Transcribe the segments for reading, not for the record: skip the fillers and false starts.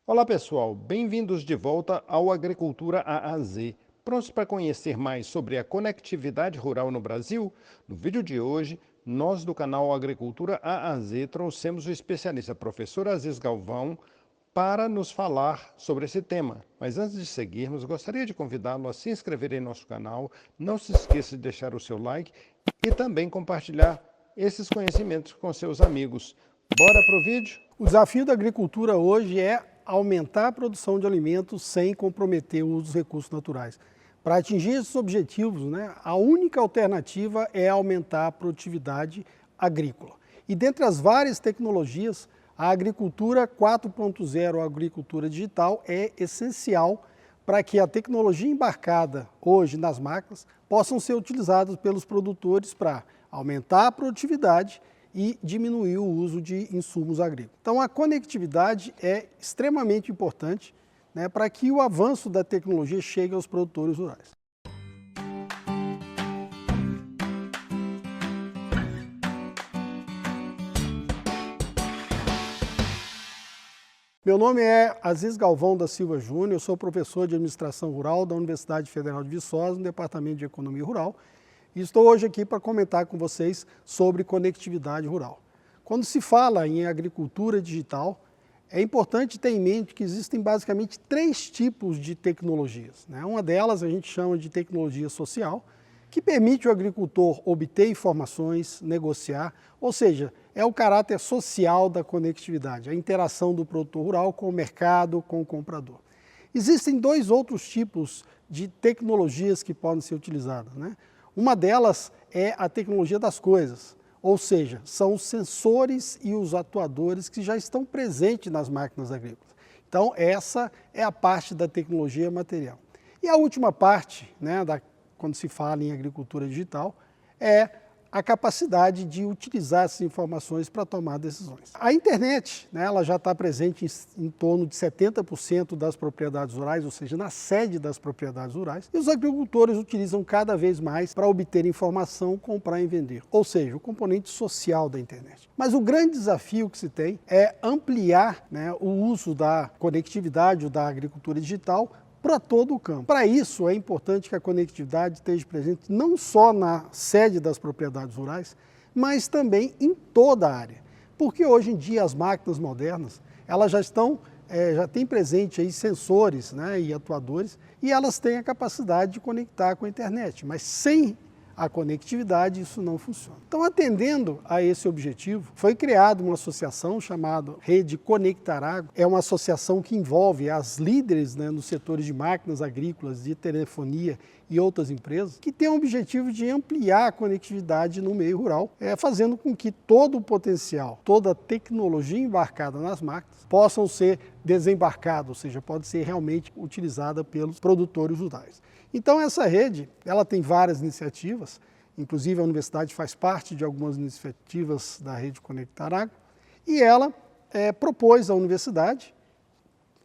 Olá pessoal, bem-vindos de volta ao Agricultura A a Z. Prontos para conhecer mais sobre a conectividade rural no Brasil? No vídeo de hoje, nós do canal Agricultura A a Z trouxemos o especialista professor Aziz Galvão para nos falar sobre esse tema. Mas antes de seguirmos, gostaria de convidá-lo a se inscrever em nosso canal, não se esqueça de deixar o seu like e também compartilhar esses conhecimentos com seus amigos. Bora para o vídeo? O desafio da agricultura hoje é aumentar a produção de alimentos sem comprometer o uso dos recursos naturais. Para atingir esses objetivos, a única alternativa é aumentar a produtividade agrícola. E dentre as várias tecnologias, a agricultura 4.0, a agricultura digital, é essencial para que a tecnologia embarcada hoje nas máquinas possam ser utilizadas pelos produtores para aumentar a produtividade e diminuir o uso de insumos agrícolas. Então a conectividade é extremamente importante para que o avanço da tecnologia chegue aos produtores rurais. Meu nome é Aziz Galvão da Silva Júnior, eu sou professor de Administração Rural da Universidade Federal de Viçosa, no Departamento de Economia Rural, e estou hoje aqui para comentar com vocês sobre conectividade rural. Quando se fala em agricultura digital, é importante ter em mente que existem basicamente três tipos de tecnologias. Uma delas a gente chama de tecnologia social, que permite o agricultor obter informações, negociar, ou seja, é o caráter social da conectividade, a interação do produtor rural com o mercado, com o comprador. Existem dois outros tipos de tecnologias que podem ser utilizadas. Uma delas é a tecnologia das coisas, ou seja, são os sensores e os atuadores que já estão presentes nas máquinas agrícolas. Então, essa é a parte da tecnologia material. E a última parte, quando se fala em agricultura digital, é a capacidade de utilizar essas informações para tomar decisões. A internet, ela já está presente em torno de 70% das propriedades rurais, ou seja, na sede das propriedades rurais, e os agricultores utilizam cada vez mais para obter informação, comprar e vender, ou seja, o componente social da internet. Mas o grande desafio que se tem é ampliar o uso da conectividade ou da agricultura digital para todo o campo. Para isso, é importante que a conectividade esteja presente não só na sede das propriedades rurais, mas também em toda a área. Porque hoje em dia as máquinas modernas, elas já têm presente aí sensores e atuadores, e elas têm a capacidade de conectar com a internet, mas sem a conectividade isso não funciona. Então, atendendo a esse objetivo, foi criada uma associação chamada Rede Conectar-Água. É uma associação que envolve as líderes nos setores de máquinas agrícolas, de telefonia e outras empresas, que tem o objetivo de ampliar a conectividade no meio rural, fazendo com que todo o potencial, toda a tecnologia embarcada nas máquinas possam ser desembarcadas, ou seja, pode ser realmente utilizada pelos produtores rurais. Então essa rede, ela tem várias iniciativas, inclusive a universidade faz parte de algumas iniciativas da Rede Conectar-Água, e ela propôs à universidade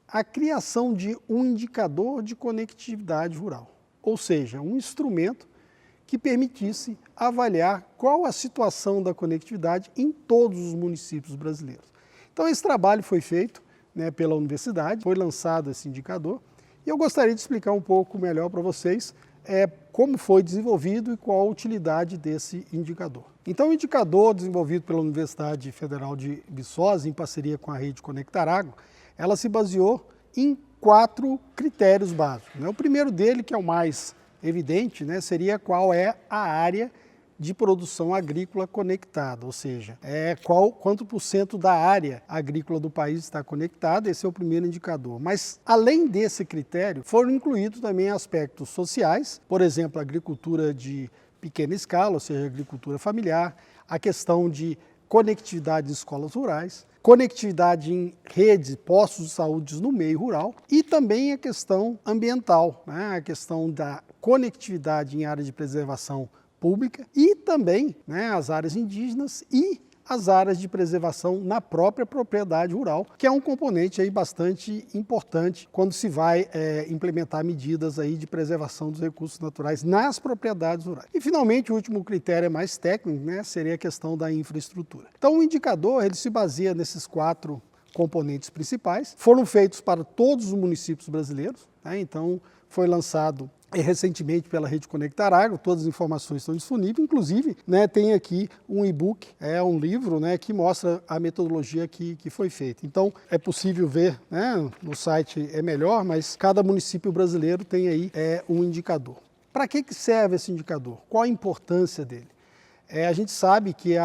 a criação de um indicador de conectividade rural, ou seja, um instrumento que permitisse avaliar qual a situação da conectividade em todos os municípios brasileiros. Então esse trabalho foi feito pela universidade, foi lançado esse indicador, e eu gostaria de explicar um pouco melhor para vocês como foi desenvolvido e qual a utilidade desse indicador. Então, o indicador desenvolvido pela Universidade Federal de Viçosa, em parceria com a Rede Conectar-Água, ela se baseou em 4 critérios básicos. O primeiro dele, que é o mais evidente, seria qual é a área de produção agrícola conectada, ou seja, quanto por cento da área agrícola do país está conectada. Esse é o primeiro indicador. Mas, além desse critério, foram incluídos também aspectos sociais, por exemplo, a agricultura de pequena escala, ou seja, agricultura familiar, a questão de conectividade em escolas rurais, conectividade em redes, postos de saúde no meio rural, e também a questão ambiental, a questão da conectividade em área de preservação pública e também as áreas indígenas e as áreas de preservação na própria propriedade rural, que é um componente aí bastante importante quando se vai implementar medidas aí de preservação dos recursos naturais nas propriedades rurais. E finalmente o último critério é mais técnico, seria a questão da infraestrutura. Então o indicador ele se baseia nesses quatro componentes principais. Foram feitos para todos os municípios brasileiros, né? Então foi lançado recentemente pela Rede Conectar Agro, todas as informações estão disponíveis, inclusive, né, tem aqui um e-book, um livro, né, que mostra a metodologia que foi feita. Então é possível ver, né, no site é melhor, mas cada município brasileiro tem aí um indicador. Para que serve esse indicador? Qual a importância dele? A gente sabe que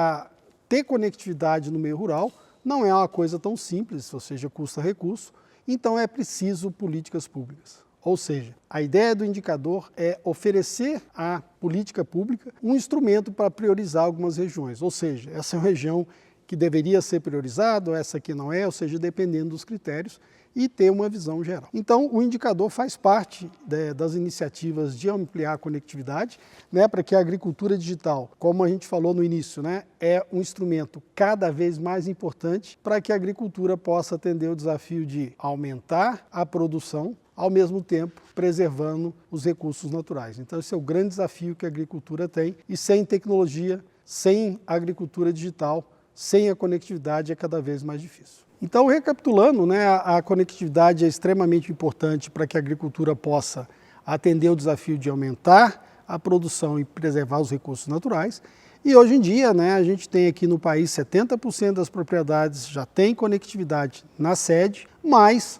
ter conectividade no meio rural não é uma coisa tão simples, ou seja, custa recurso, então é preciso políticas públicas. Ou seja, a ideia do indicador é oferecer à política pública um instrumento para priorizar algumas regiões. Ou seja, essa é uma região que deveria ser priorizada, essa aqui não é, ou seja, dependendo dos critérios, e ter uma visão geral. Então, o indicador faz parte das iniciativas de ampliar a conectividade, né, para que a agricultura digital, como a gente falou no início, né, é um instrumento cada vez mais importante para que a agricultura possa atender o desafio de aumentar a produção, ao mesmo tempo preservando os recursos naturais. Então esse é o grande desafio que a agricultura tem, e sem tecnologia, sem agricultura digital, sem a conectividade é cada vez mais difícil. Então, recapitulando, né, a conectividade é extremamente importante para que a agricultura possa atender o desafio de aumentar a produção e preservar os recursos naturais. E hoje em dia, né, a gente tem aqui no país 70% das propriedades já tem conectividade na sede, mas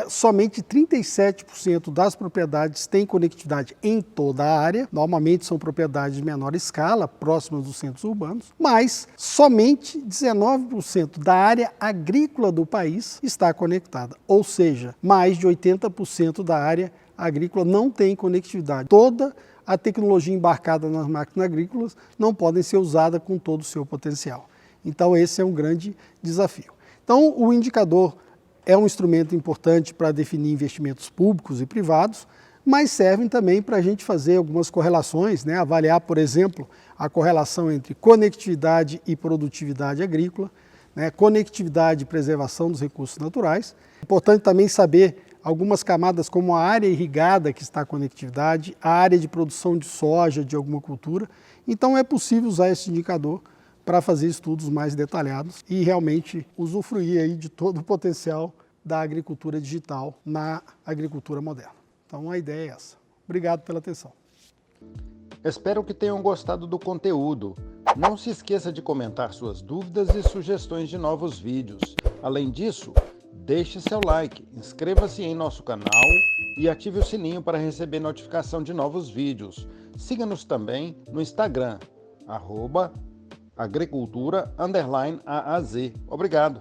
somente 37% das propriedades têm conectividade em toda a área. Normalmente são propriedades de menor escala, próximas dos centros urbanos, mas somente 19% da área agrícola do país está conectada. Ou seja, mais de 80% da área agrícola não tem conectividade. Toda a tecnologia embarcada nas máquinas agrícolas não podem ser usada com todo o seu potencial. Então esse é um grande desafio. Então o indicador é um instrumento importante para definir investimentos públicos e privados, mas servem também para a gente fazer algumas correlações, né? Avaliar, por exemplo, a correlação entre conectividade e produtividade agrícola, né? Conectividade e preservação dos recursos naturais. É importante também saber algumas camadas como a área irrigada que está a conectividade, a área de produção de soja de alguma cultura. Então é possível usar esse indicador para fazer estudos mais detalhados e realmente usufruir aí de todo o potencial da agricultura digital na agricultura moderna. Então a ideia é essa. Obrigado pela atenção. Espero que tenham gostado do conteúdo. Não se esqueça de comentar suas dúvidas e sugestões de novos vídeos. Além disso, deixe seu like, inscreva-se em nosso canal e ative o sininho para receber notificação de novos vídeos. Siga-nos também no Instagram, @agricultura_AAZ. Obrigado!